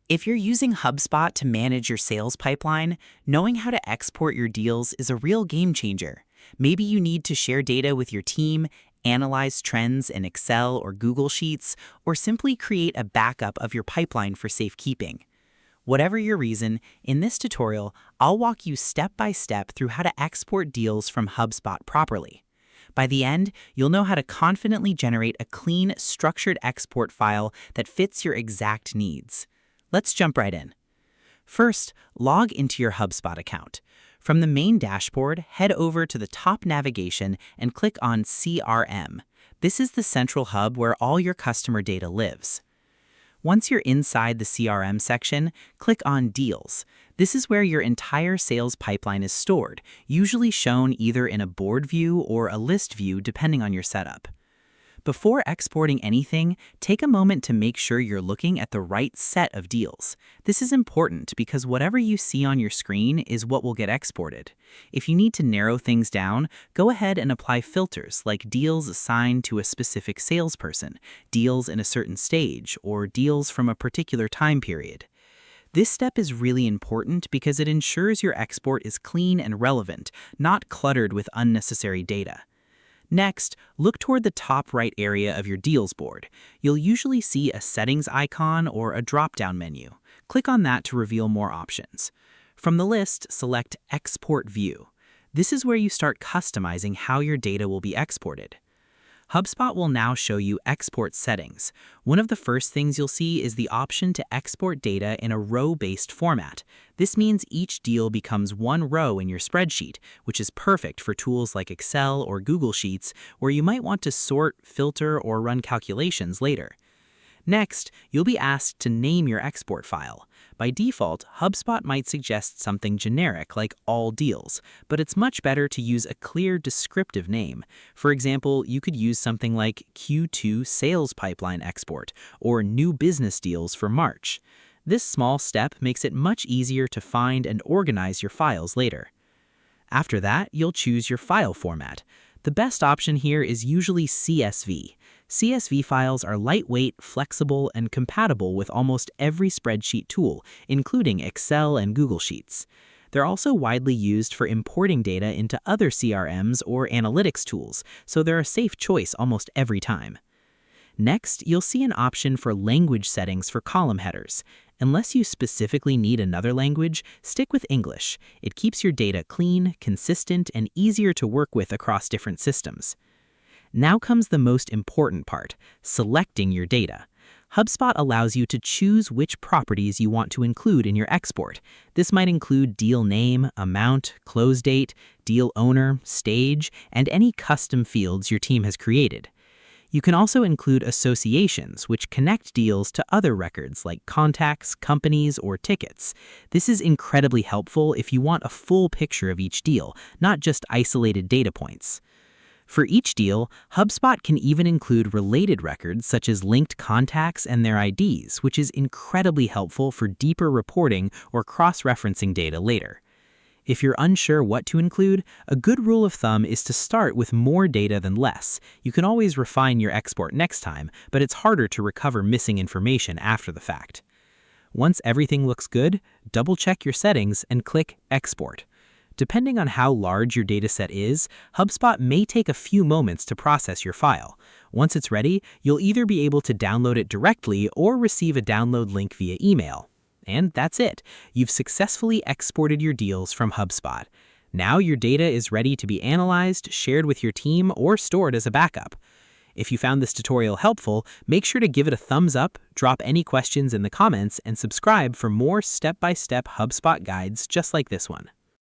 If you're using HubSpot to manage your sales pipeline, knowing how to export your deals is a real game changer. Maybe you need to share data with your team, analyze trends in Excel or Google Sheets, or simply create a backup of your pipeline for safekeeping. Whatever your reason, in this tutorial, I'll walk you step by step through how to export deals from HubSpot properly. By the end, you'll know how to confidently generate a clean, structured export file that fits your exact needs. Let's jump right in. First, log into your HubSpot account. From the main dashboard, head over to the top navigation and click on CRM. This is the central hub where all your customer data lives. Once you're inside the CRM section, click on Deals. This is where your entire sales pipeline is stored, usually shown either in a board view or a list view depending on your setup. Before exporting anything, take a moment to make sure you're looking at the right set of deals. This is important because whatever you see on your screen is what will get exported. If you need to narrow things down, go ahead and apply filters like deals assigned to a specific salesperson, deals in a certain stage, or deals from a particular time period. This step is really important because it ensures your export is clean and relevant, not cluttered with unnecessary data. Next, look toward the top right area of your deals board. You'll usually see a settings icon or a drop-down menu. Click on that to reveal more options. From the list, select Export View. This is where you start customizing how your data will be exported. HubSpot will now show you export settings. One of the first things you'll see is the option to export data in a row-based format. This means each deal becomes one row in your spreadsheet, which is perfect for tools like Excel or Google Sheets, where you might want to sort, filter, or run calculations later. Next, you'll be asked to name your export file. By default, HubSpot might suggest something generic like all deals, but it's much better to use a clear descriptive name. For example, you could use something like Q2 Sales Pipeline Export or New Business Deals for March. This small step makes it much easier to find and organize your files later. After that, you'll choose your file format. The best option here is usually CSV. CSV files are lightweight, flexible, and compatible with almost every spreadsheet tool, including Excel and Google Sheets. They're also widely used for importing data into other CRMs or analytics tools, so they're a safe choice almost every time. Next, you'll see an option for language settings for column headers. Unless you specifically need another language, stick with English. It keeps your data clean, consistent, and easier to work with across different systems. Now comes the most important part, selecting your data. HubSpot allows you to choose which properties you want to include in your export. This might include deal name, amount, close date, deal owner, stage, and any custom fields your team has created. You can also include associations, which connect deals to other records like contacts, companies, or tickets. This is incredibly helpful if you want a full picture of each deal, not just isolated data points. For each deal, HubSpot can even include related records such as linked contacts and their IDs, which is incredibly helpful for deeper reporting or cross-referencing data later. If you're unsure what to include, a good rule of thumb is to start with more data than less. You can always refine your export next time, but it's harder to recover missing information after the fact. Once everything looks good, double-check your settings and click Export. Depending on how large your dataset is, HubSpot may take a few moments to process your file. Once it's ready, you'll either be able to download it directly or receive a download link via email. And that's it. You've successfully exported your deals from HubSpot. Now your data is ready to be analyzed, shared with your team, or stored as a backup. If you found this tutorial helpful, make sure to give it a thumbs up, drop any questions in the comments, and subscribe for more step-by-step HubSpot guides just like this one.